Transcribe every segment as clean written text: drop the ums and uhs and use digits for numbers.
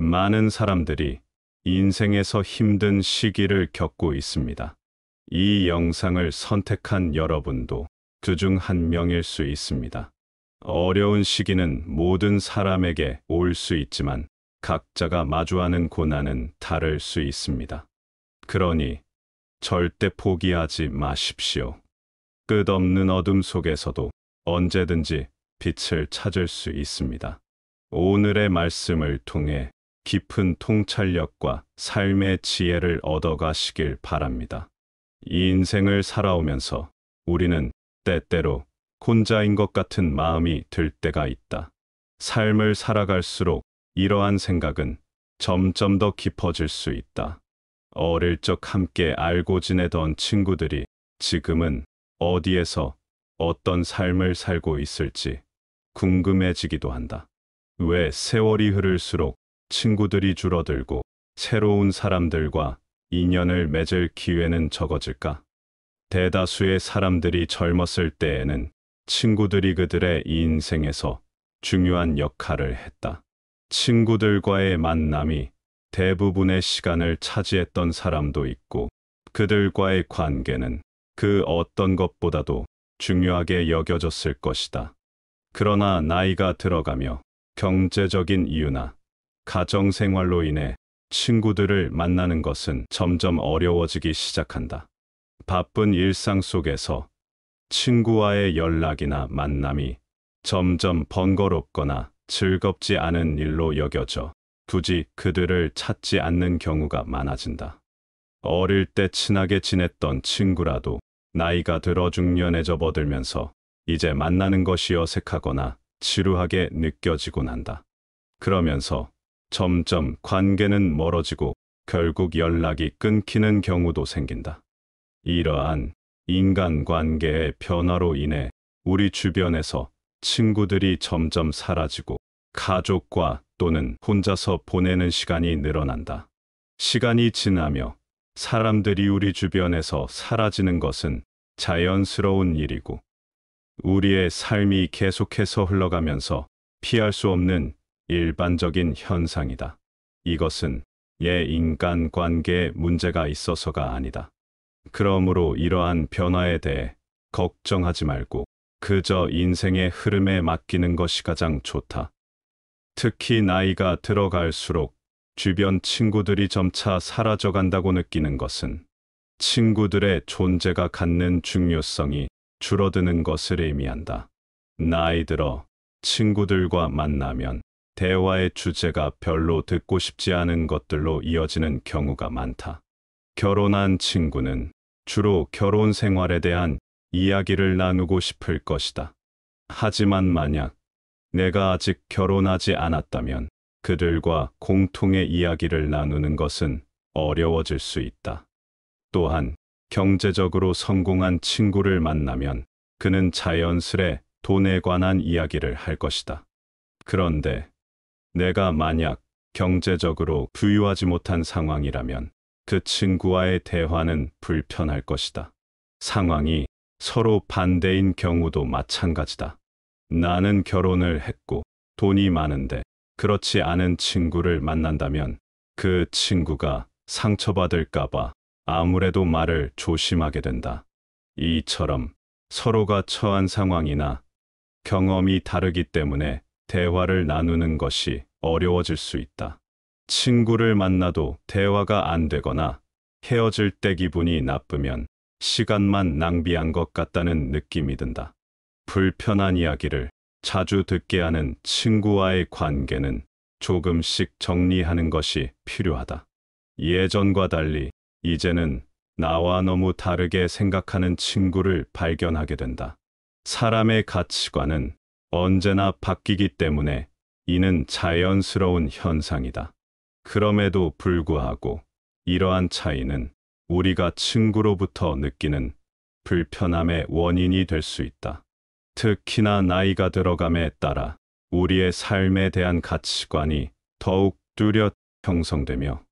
많은 사람들이 인생에서 힘든 시기를 겪고 있습니다. 이 영상을 선택한 여러분도 그중 한 명일 수 있습니다. 어려운 시기는 모든 사람에게 올 수 있지만 각자가 마주하는 고난은 다를 수 있습니다. 그러니 절대 포기하지 마십시오. 끝없는 어둠 속에서도 언제든지 빛을 찾을 수 있습니다. 오늘의 말씀을 통해 깊은 통찰력과 삶의 지혜를 얻어가시길 바랍니다. 이 인생을 살아오면서 우리는 때때로 혼자인 것 같은 마음이 들 때가 있다. 삶을 살아갈수록 이러한 생각은 점점 더 깊어질 수 있다. 어릴 적 함께 알고 지내던 친구들이 지금은 어디에서 어떤 삶을 살고 있을지 궁금해지기도 한다. 왜 세월이 흐를수록 친구들이 줄어들고 새로운 사람들과 인연을 맺을 기회는 적어질까? 대다수의 사람들이 젊었을 때에는 친구들이 그들의 인생에서 중요한 역할을 했다. 친구들과의 만남이 대부분의 시간을 차지했던 사람도 있고, 그들과의 관계는 그 어떤 것보다도 중요하게 여겨졌을 것이다. 그러나 나이가 들어가며 경제적인 이유나 가정생활로 인해 친구들을 만나는 것은 점점 어려워지기 시작한다. 바쁜 일상 속에서 친구와의 연락이나 만남이 점점 번거롭거나 즐겁지 않은 일로 여겨져 굳이 그들을 찾지 않는 경우가 많아진다. 어릴 때 친하게 지냈던 친구라도 나이가 들어 중년에 접어들면서 이제 만나는 것이 어색하거나 지루하게 느껴지곤 한다. 그러면서 점점 관계는 멀어지고 결국 연락이 끊기는 경우도 생긴다. 이러한 인간관계의 변화로 인해 우리 주변에서 친구들이 점점 사라지고 가족과 또는 혼자서 보내는 시간이 늘어난다. 시간이 지나며 사람들이 우리 주변에서 사라지는 것은 자연스러운 일이고, 우리의 삶이 계속해서 흘러가면서 피할 수 없는 일반적인 현상이다. 이것은 인간관계에 문제가 있어서가 아니다. 그러므로 이러한 변화에 대해 걱정하지 말고 그저 인생의 흐름에 맡기는 것이 가장 좋다. 특히 나이가 들어갈수록 주변 친구들이 점차 사라져간다고 느끼는 것은 친구들의 존재가 갖는 중요성이 줄어드는 것을 의미한다. 나이 들어 친구들과 만나면 대화의 주제가 별로 듣고 싶지 않은 것들로 이어지는 경우가 많다. 결혼한 친구는 주로 결혼 생활에 대한 이야기를 나누고 싶을 것이다. 하지만 만약 내가 아직 결혼하지 않았다면 그들과 공통의 이야기를 나누는 것은 어려워질 수 있다. 또한 경제적으로 성공한 친구를 만나면 그는 자연스레 돈에 관한 이야기를 할 것이다. 그런데 내가 만약 경제적으로 부유하지 못한 상황이라면 그 친구와의 대화는 불편할 것이다. 상황이 서로 반대인 경우도 마찬가지다. 나는 결혼을 했고 돈이 많은데 그렇지 않은 친구를 만난다면 그 친구가 상처받을까봐 아무래도 말을 조심하게 된다. 이처럼 서로가 처한 상황이나 경험이 다르기 때문에 대화를 나누는 것이 어려워질 수 있다. 친구를 만나도 대화가 안 되거나 헤어질 때 기분이 나쁘면 시간만 낭비한 것 같다는 느낌이 든다. 불편한 이야기를 자주 듣게 하는 친구와의 관계는 조금씩 정리하는 것이 필요하다. 예전과 달리 이제는 나와 너무 다르게 생각하는 친구를 발견하게 된다. 사람의 가치관은 언제나 바뀌기 때문에 이는 자연스러운 현상이다. 그럼에도 불구하고 이러한 차이는 우리가 친구로부터 느끼는 불편함의 원인이 될 수 있다. 특히나 나이가 들어감에 따라 우리의 삶에 대한 가치관이 더욱 뚜렷 형성되며,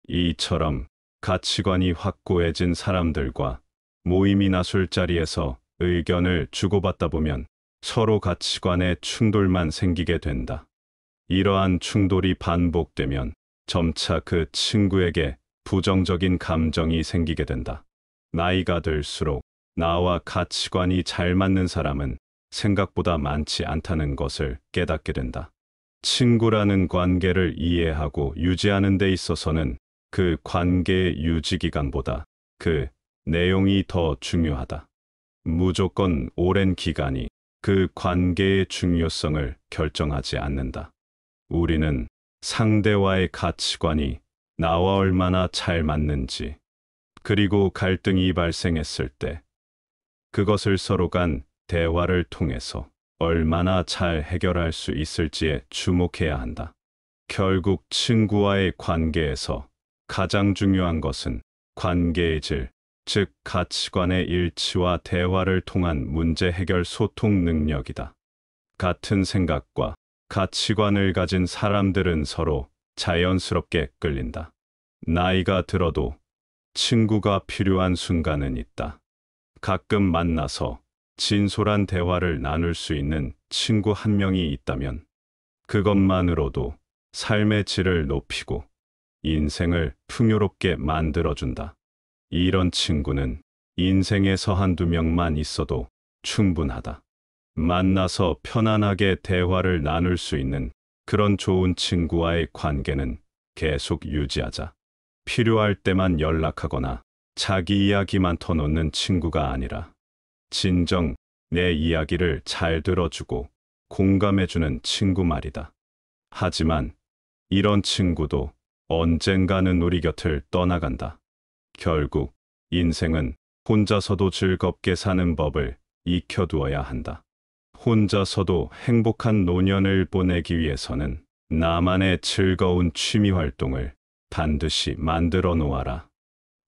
이처럼 가치관이 확고해진 사람들과 모임이나 술자리에서 의견을 주고받다 보면 서로 가치관의 충돌만 생기게 된다. 이러한 충돌이 반복되면 점차 그 친구에게 부정적인 감정이 생기게 된다. 나이가 들수록 나와 가치관이 잘 맞는 사람은 생각보다 많지 않다는 것을 깨닫게 된다. 친구라는 관계를 이해하고 유지하는 데 있어서는 그 관계의 유지 기간보다 그 내용이 더 중요하다. 무조건 오랜 기간이 그 관계의 중요성을 결정하지 않는다. 우리는 상대와의 가치관이 나와 얼마나 잘 맞는지, 그리고 갈등이 발생했을 때 그것을 서로 간 대화를 통해서 얼마나 잘 해결할 수 있을지에 주목해야 한다. 결국 친구와의 관계에서 가장 중요한 것은 관계의 질, 즉 가치관의 일치와 대화를 통한 문제 해결 소통 능력이다. 같은 생각과 가치관을 가진 사람들은 서로 자연스럽게 끌린다. 나이가 들어도 친구가 필요한 순간은 있다. 가끔 만나서 진솔한 대화를 나눌 수 있는 친구 한 명이 있다면 그것만으로도 삶의 질을 높이고 인생을 풍요롭게 만들어준다. 이런 친구는 인생에서 한두 명만 있어도 충분하다. 만나서 편안하게 대화를 나눌 수 있는 그런 좋은 친구와의 관계는 계속 유지하자. 필요할 때만 연락하거나 자기 이야기만 터놓는 친구가 아니라 진정 내 이야기를 잘 들어주고 공감해주는 친구 말이다. 하지만 이런 친구도 언젠가는 우리 곁을 떠나간다. 결국 인생은 혼자서도 즐겁게 사는 법을 익혀두어야 한다. 혼자서도 행복한 노년을 보내기 위해서는 나만의 즐거운 취미 활동을 반드시 만들어 놓아라.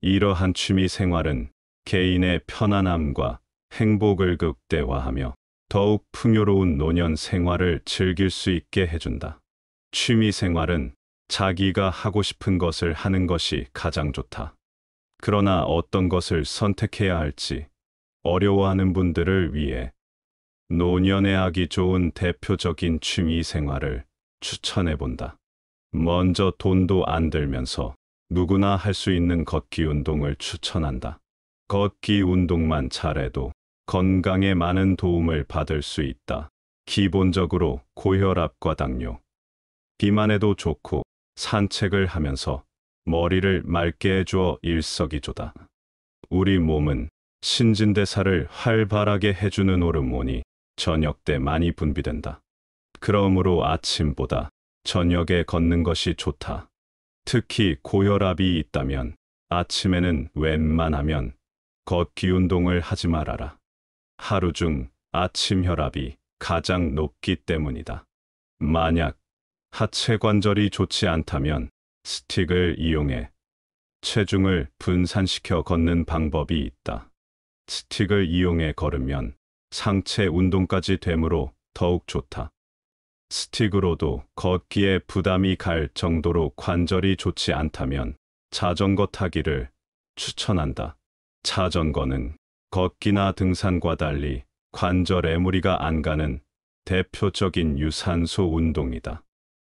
이러한 취미 생활은 개인의 편안함과 행복을 극대화하며 더욱 풍요로운 노년 생활을 즐길 수 있게 해준다. 취미 생활은 자기가 하고 싶은 것을 하는 것이 가장 좋다. 그러나 어떤 것을 선택해야 할지 어려워하는 분들을 위해 노년에 하기 좋은 대표적인 취미 생활을 추천해 본다. 먼저 돈도 안 들면서 누구나 할 수 있는 걷기 운동을 추천한다. 걷기 운동만 잘해도 건강에 많은 도움을 받을 수 있다. 기본적으로 고혈압과 당뇨, 비만에도 좋고 산책을 하면서 머리를 맑게 해주어 일석이조다. 우리 몸은 신진대사를 활발하게 해주는 호르몬이 저녁 때 많이 분비된다. 그러므로 아침보다 저녁에 걷는 것이 좋다. 특히 고혈압이 있다면 아침에는 웬만하면 걷기 운동을 하지 말아라. 하루 중 아침 혈압이 가장 높기 때문이다. 만약 하체 관절이 좋지 않다면 스틱을 이용해 체중을 분산시켜 걷는 방법이 있다. 스틱을 이용해 걸으면 상체 운동까지 되므로 더욱 좋다. 스틱으로도 걷기에 부담이 갈 정도로 관절이 좋지 않다면 자전거 타기를 추천한다. 자전거는 걷기나 등산과 달리 관절에 무리가 안 가는 대표적인 유산소 운동이다.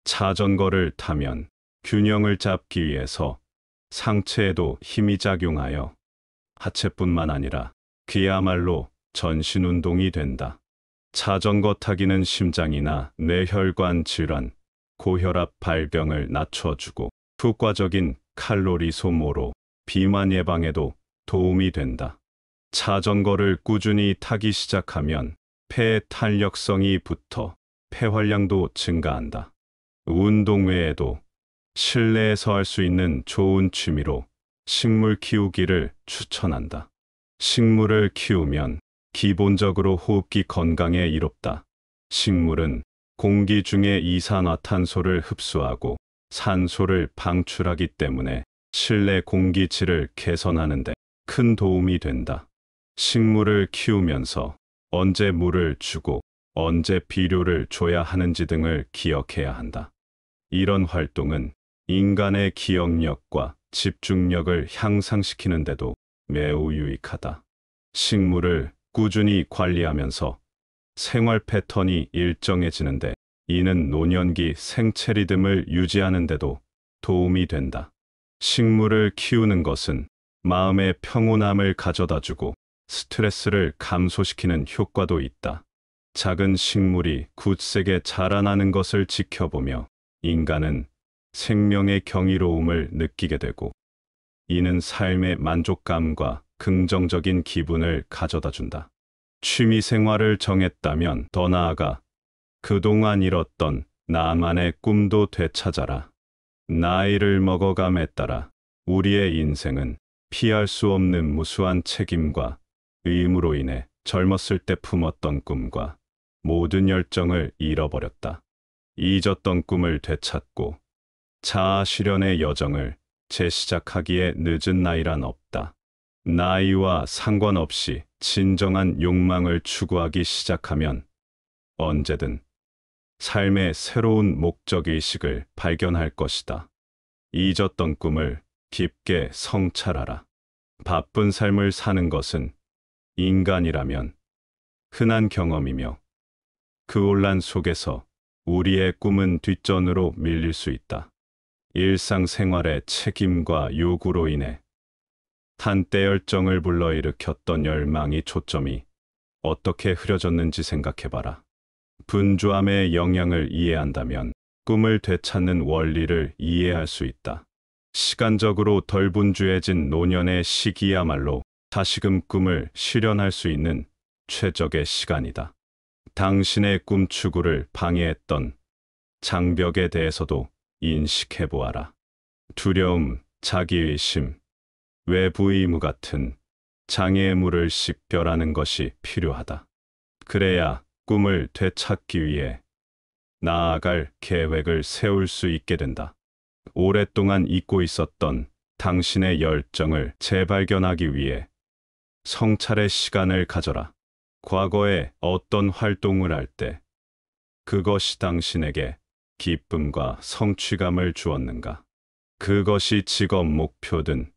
자전거를 타면 균형을 잡기 위해서 상체에도 힘이 작용하여 하체뿐만 아니라 그야말로 전신 운동이 된다. 자전거 타기는 심장이나 뇌혈관 질환, 고혈압 발병을 낮춰주고 효과적인 칼로리 소모로 비만 예방에도 도움이 된다. 자전거를 꾸준히 타기 시작하면 폐의 탄력성이 붙어 폐활량도 증가한다. 운동 외에도 실내에서 할 수 있는 좋은 취미로 식물 키우기를 추천한다. 식물을 키우면 기본적으로 호흡기 건강에 이롭다. 식물은 공기 중에 이산화탄소를 흡수하고 산소를 방출하기 때문에 실내 공기질을 개선하는 데 큰 도움이 된다. 식물을 키우면서 언제 물을 주고 언제 비료를 줘야 하는지 등을 기억해야 한다. 이런 활동은 인간의 기억력과 집중력을 향상시키는 데도 매우 유익하다. 식물을 꾸준히 관리하면서 생활 패턴이 일정해지는데 이는 노년기 생체 리듬을 유지하는 데도 도움이 된다. 식물을 키우는 것은 마음의 평온함을 가져다 주고 스트레스를 감소시키는 효과도 있다. 작은 식물이 굳세게 자라나는 것을 지켜보며 인간은 생명의 경이로움을 느끼게 되고, 이는 삶의 만족감과 긍정적인 기분을 가져다 준다. 취미 생활을 정했다면 더 나아가 그동안 잃었던 나만의 꿈도 되찾아라. 나이를 먹어감에 따라 우리의 인생은 피할 수 없는 무수한 책임과 의무로 인해 젊었을 때 품었던 꿈과 모든 열정을 잃어버렸다. 잊었던 꿈을 되찾고 자아 실현의 여정을 재시작하기에 늦은 나이란 없다. 나이와 상관없이 진정한 욕망을 추구하기 시작하면 언제든 삶의 새로운 목적의식을 발견할 것이다. 잊었던 꿈을 깊게 성찰하라. 바쁜 삶을 사는 것은 인간이라면 흔한 경험이며, 그 혼란 속에서 우리의 꿈은 뒷전으로 밀릴 수 있다. 일상생활의 책임과 요구로 인해 한때 열정을 불러일으켰던 열망이 초점이 어떻게 흐려졌는지 생각해봐라. 분주함의 영향을 이해한다면 꿈을 되찾는 원리를 이해할 수 있다. 시간적으로 덜 분주해진 노년의 시기야말로 다시금 꿈을 실현할 수 있는 최적의 시간이다. 당신의 꿈 추구를 방해했던 장벽에 대해서도 인식해보아라. 두려움, 자기의심, 외부 의무 같은 장애물을 식별하는 것이 필요하다. 그래야 꿈을 되찾기 위해 나아갈 계획을 세울 수 있게 된다. 오랫동안 잊고 있었던 당신의 열정을 재발견하기 위해 성찰의 시간을 가져라. 과거에 어떤 활동을 할 때 그것이 당신에게 기쁨과 성취감을 주었는가? 그것이 직업 목표든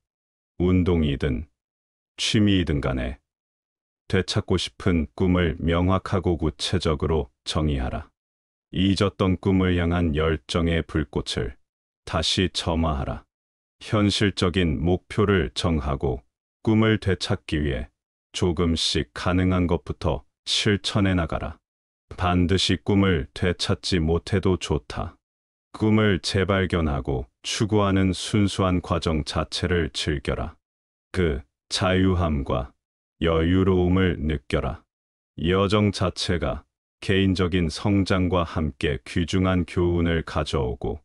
운동이든 취미이든 간에 되찾고 싶은 꿈을 명확하고 구체적으로 정의하라. 잊었던 꿈을 향한 열정의 불꽃을 다시 점화하라. 현실적인 목표를 정하고 꿈을 되찾기 위해 조금씩 가능한 것부터 실천해 나가라. 반드시 꿈을 되찾지 못해도 좋다. 꿈을 재발견하고 추구하는 순수한 과정 자체를 즐겨라. 그 자유함과 여유로움을 느껴라. 여정 자체가 개인적인 성장과 함께 귀중한 교훈을 가져오고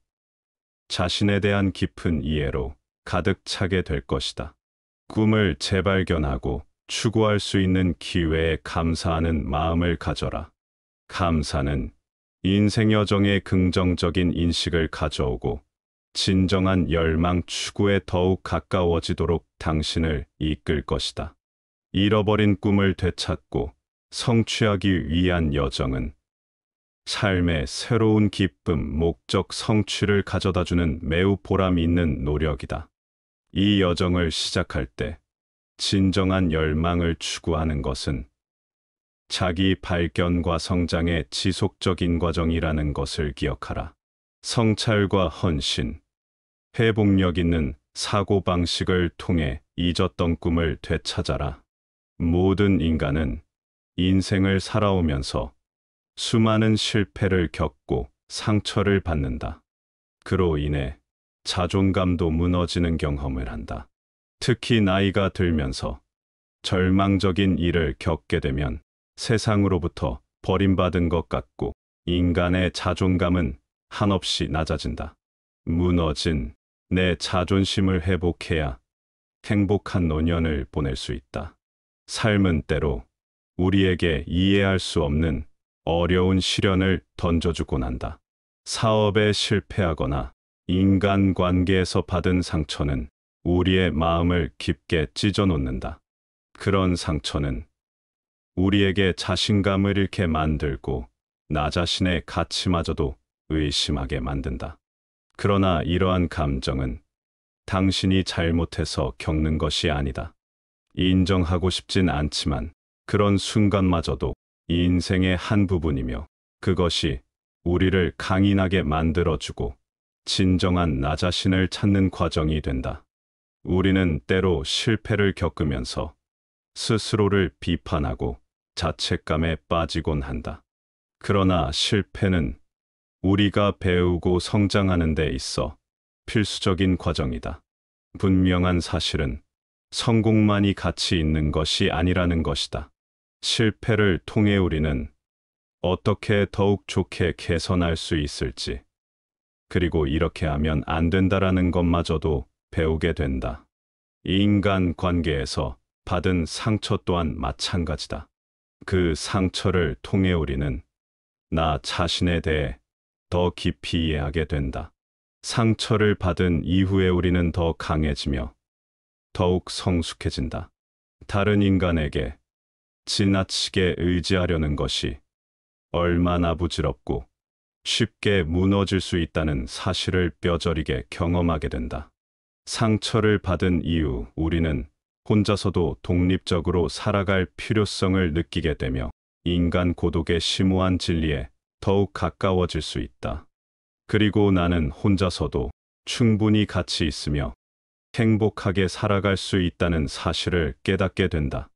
자신에 대한 깊은 이해로 가득 차게 될 것이다. 꿈을 재발견하고 추구할 수 있는 기회에 감사하는 마음을 가져라. 감사는 인생 여정에 긍정적인 인식을 가져오고 진정한 열망 추구에 더욱 가까워지도록 당신을 이끌 것이다. 잃어버린 꿈을 되찾고 성취하기 위한 여정은 삶의 새로운 기쁨, 목적 성취를 가져다주는 매우 보람 있는 노력이다. 이 여정을 시작할 때 진정한 열망을 추구하는 것은 자기 발견과 성장의 지속적인 과정이라는 것을 기억하라. 성찰과 헌신, 회복력 있는 사고방식을 통해 잊었던 꿈을 되찾아라. 모든 인간은 인생을 살아오면서 수많은 실패를 겪고 상처를 받는다. 그로 인해 자존감도 무너지는 경험을 한다. 특히 나이가 들면서 절망적인 일을 겪게 되면 세상으로부터 버림받은 것 같고 인간의 자존감은 한없이 낮아진다. 무너진 내 자존심을 회복해야 행복한 노년을 보낼 수 있다. 삶은 때로 우리에게 이해할 수 없는 어려운 시련을 던져주곤 한다. 사업에 실패하거나 인간관계에서 받은 상처는 우리의 마음을 깊게 찢어놓는다. 그런 상처는 우리에게 자신감을 잃게 만들고 나 자신의 가치마저도 의심하게 만든다. 그러나 이러한 감정은 당신이 잘못해서 겪는 것이 아니다. 인정하고 싶진 않지만 그런 순간마저도 인생의 한 부분이며 그것이 우리를 강인하게 만들어주고 진정한 나 자신을 찾는 과정이 된다. 우리는 때로 실패를 겪으면서 스스로를 비판하고 자책감에 빠지곤 한다. 그러나 실패는 우리가 배우고 성장하는 데 있어 필수적인 과정이다. 분명한 사실은 성공만이 가치 있는 것이 아니라는 것이다. 실패를 통해 우리는 어떻게 더욱 좋게 개선할 수 있을지, 그리고 이렇게 하면 안 된다라는 것마저도 배우게 된다. 인간 관계에서 받은 상처 또한 마찬가지다. 그 상처를 통해 우리는 나 자신에 대해 더 깊이 이해하게 된다. 상처를 받은 이후에 우리는 더 강해지며 더욱 성숙해진다. 다른 인간에게 지나치게 의지하려는 것이 얼마나 부질없고 쉽게 무너질 수 있다는 사실을 뼈저리게 경험하게 된다. 상처를 받은 이후 우리는 혼자서도 독립적으로 살아갈 필요성을 느끼게 되며 인간 고독의 심오한 진리에 더욱 가까워질 수 있다. 그리고 나는 혼자서도 충분히 가치 있으며 행복하게 살아갈 수 있다는 사실을 깨닫게 된다.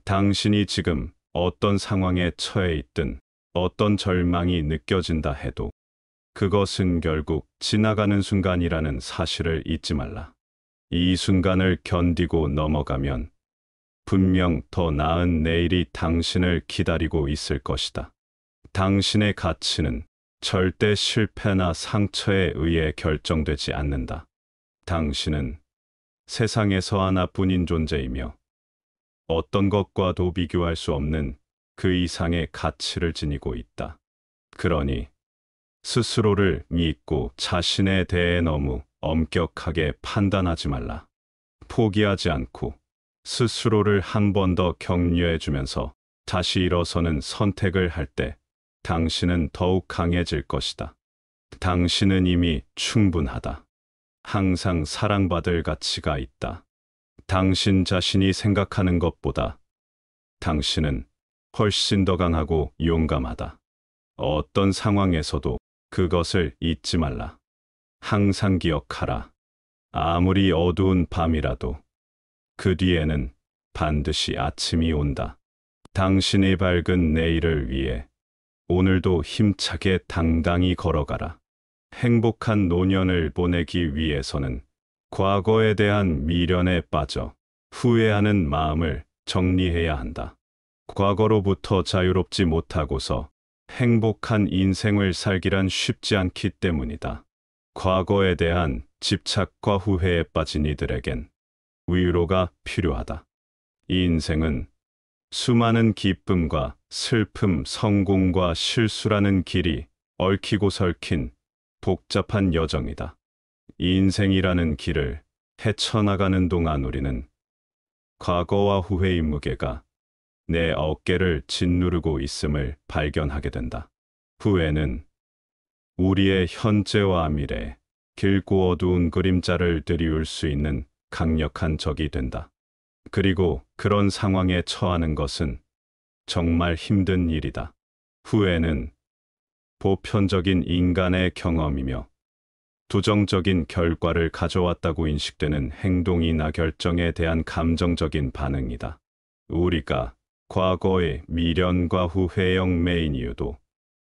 당신이 지금 어떤 상황에 처해 있든 어떤 절망이 느껴진다 해도 그것은 결국 지나가는 순간이라는 사실을 잊지 말라. 이 순간을 견디고 넘어가면 분명 더 나은 내일이 당신을 기다리고 있을 것이다. 당신의 가치는 절대 실패나 상처에 의해 결정되지 않는다. 당신은 세상에서 하나뿐인 존재이며 어떤 것과도 비교할 수 없는 그 이상의 가치를 지니고 있다. 그러니 스스로를 믿고 자신에 대해 너무 엄격하게 판단하지 말라. 포기하지 않고 스스로를 한 번 더 격려해 주면서 다시 일어서는 선택을 할 때 당신은 더욱 강해질 것이다. 당신은 이미 충분하다. 항상 사랑받을 가치가 있다. 당신 자신이 생각하는 것보다 당신은 훨씬 더 강하고 용감하다. 어떤 상황에서도 그것을 잊지 말라. 항상 기억하라. 아무리 어두운 밤이라도 그 뒤에는 반드시 아침이 온다. 당신의 밝은 내일을 위해 오늘도 힘차게 당당히 걸어가라. 행복한 노년을 보내기 위해서는 과거에 대한 미련에 빠져 후회하는 마음을 정리해야 한다. 과거로부터 자유롭지 못하고서 행복한 인생을 살기란 쉽지 않기 때문이다. 과거에 대한 집착과 후회에 빠진 이들에겐 위로가 필요하다. 이 인생은 수많은 기쁨과 슬픔, 성공과 실수라는 길이 얽히고 설킨 복잡한 여정이다. 이 인생이라는 길을 헤쳐나가는 동안 우리는 과거와 후회의 무게가 내 어깨를 짓누르고 있음을 발견하게 된다. 후회는 우리의 현재와 미래, 길고 어두운 그림자를 들이울 수 있는 강력한 적이 된다. 그리고 그런 상황에 처하는 것은 정말 힘든 일이다. 후회는 보편적인 인간의 경험이며 부정적인 결과를 가져왔다고 인식되는 행동이나 결정에 대한 감정적인 반응이다. 우리가 과거의 미련과 후회에 얽매인 이유도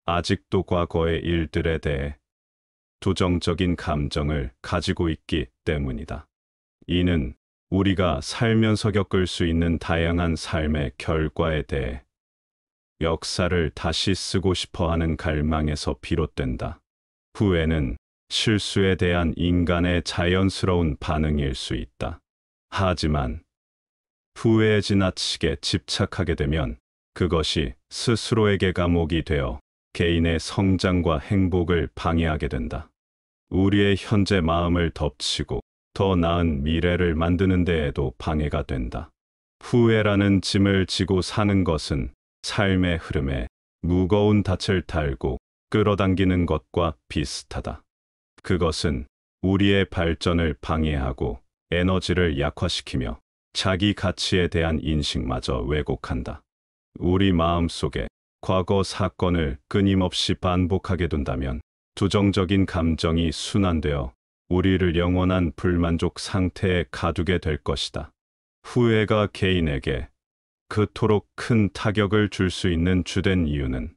아직도 과거의 일들에 대해 부정적인 감정을 가지고 있기 때문이다. 이는 우리가 살면서 겪을 수 있는 다양한 삶의 결과에 대해 역사를 다시 쓰고 싶어 하는 갈망에서 비롯된다. 후회는 실수에 대한 인간의 자연스러운 반응일 수 있다. 하지만 후회에 지나치게 집착하게 되면 그것이 스스로에게 감옥이 되어 개인의 성장과 행복을 방해하게 된다. 우리의 현재 마음을 덮치고 더 나은 미래를 만드는 데에도 방해가 된다. 후회라는 짐을 지고 사는 것은 삶의 흐름에 무거운 닻을 달고 끌어당기는 것과 비슷하다. 그것은 우리의 발전을 방해하고 에너지를 약화시키며 자기 가치에 대한 인식마저 왜곡한다. 우리 마음속에 과거 사건을 끊임없이 반복하게 둔다면 부정적인 감정이 순환되어 우리를 영원한 불만족 상태에 가두게 될 것이다. 후회가 개인에게 그토록 큰 타격을 줄 수 있는 주된 이유는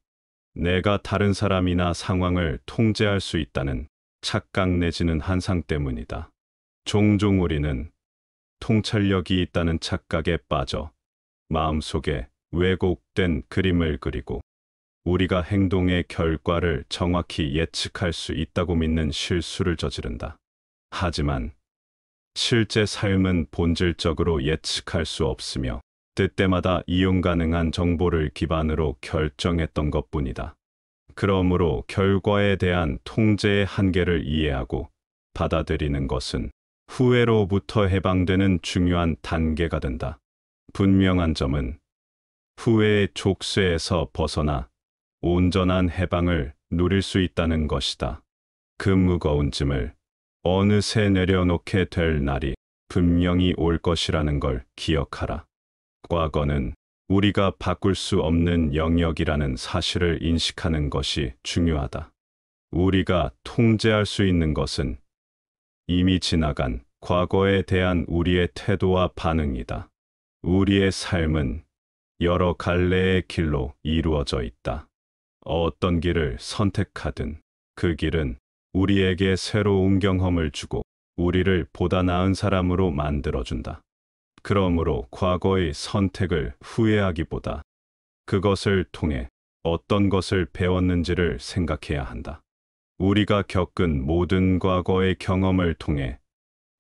내가 다른 사람이나 상황을 통제할 수 있다는 착각 내지는 환상 때문이다. 종종 우리는 통찰력이 있다는 착각에 빠져 마음속에 왜곡된 그림을 그리고 우리가 행동의 결과를 정확히 예측할 수 있다고 믿는 실수를 저지른다. 하지만 실제 삶은 본질적으로 예측할 수 없으며 때때마다 이용 가능한 정보를 기반으로 결정했던 것뿐이다. 그러므로 결과에 대한 통제의 한계를 이해하고 받아들이는 것은 후회로부터 해방되는 중요한 단계가 된다. 분명한 점은 후회의 족쇄에서 벗어나 온전한 해방을 누릴 수 있다는 것이다. 그 무거운 짐을 어느새 내려놓게 될 날이 분명히 올 것이라는 걸 기억하라. 과거는 우리가 바꿀 수 없는 영역이라는 사실을 인식하는 것이 중요하다. 우리가 통제할 수 있는 것은 이미 지나간 과거에 대한 우리의 태도와 반응이다. 우리의 삶은 여러 갈래의 길로 이루어져 있다. 어떤 길을 선택하든 그 길은 우리에게 새로운 경험을 주고 우리를 보다 나은 사람으로 만들어준다. 그러므로 과거의 선택을 후회하기보다 그것을 통해 어떤 것을 배웠는지를 생각해야 한다. 우리가 겪은 모든 과거의 경험을 통해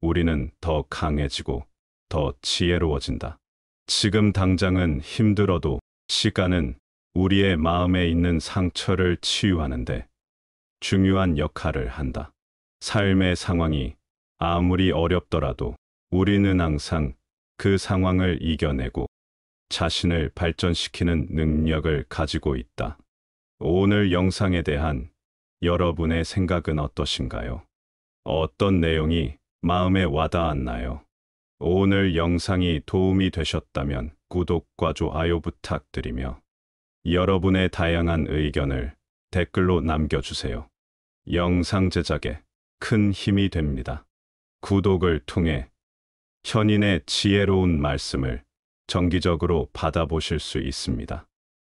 우리는 더 강해지고 더 지혜로워진다. 지금 당장은 힘들어도 시간은 우리의 마음에 있는 상처를 치유하는데 중요한 역할을 한다. 삶의 상황이 아무리 어렵더라도 우리는 항상 그 상황을 이겨내고 자신을 발전시키는 능력을 가지고 있다. 오늘 영상에 대한 여러분의 생각은 어떠신가요? 어떤 내용이 마음에 와닿았나요? 오늘 영상이 도움이 되셨다면 구독과 좋아요 부탁드리며 여러분의 다양한 의견을 댓글로 남겨주세요. 영상 제작에 큰 힘이 됩니다. 구독을 통해 현인의 지혜로운 말씀을 정기적으로 받아보실 수 있습니다.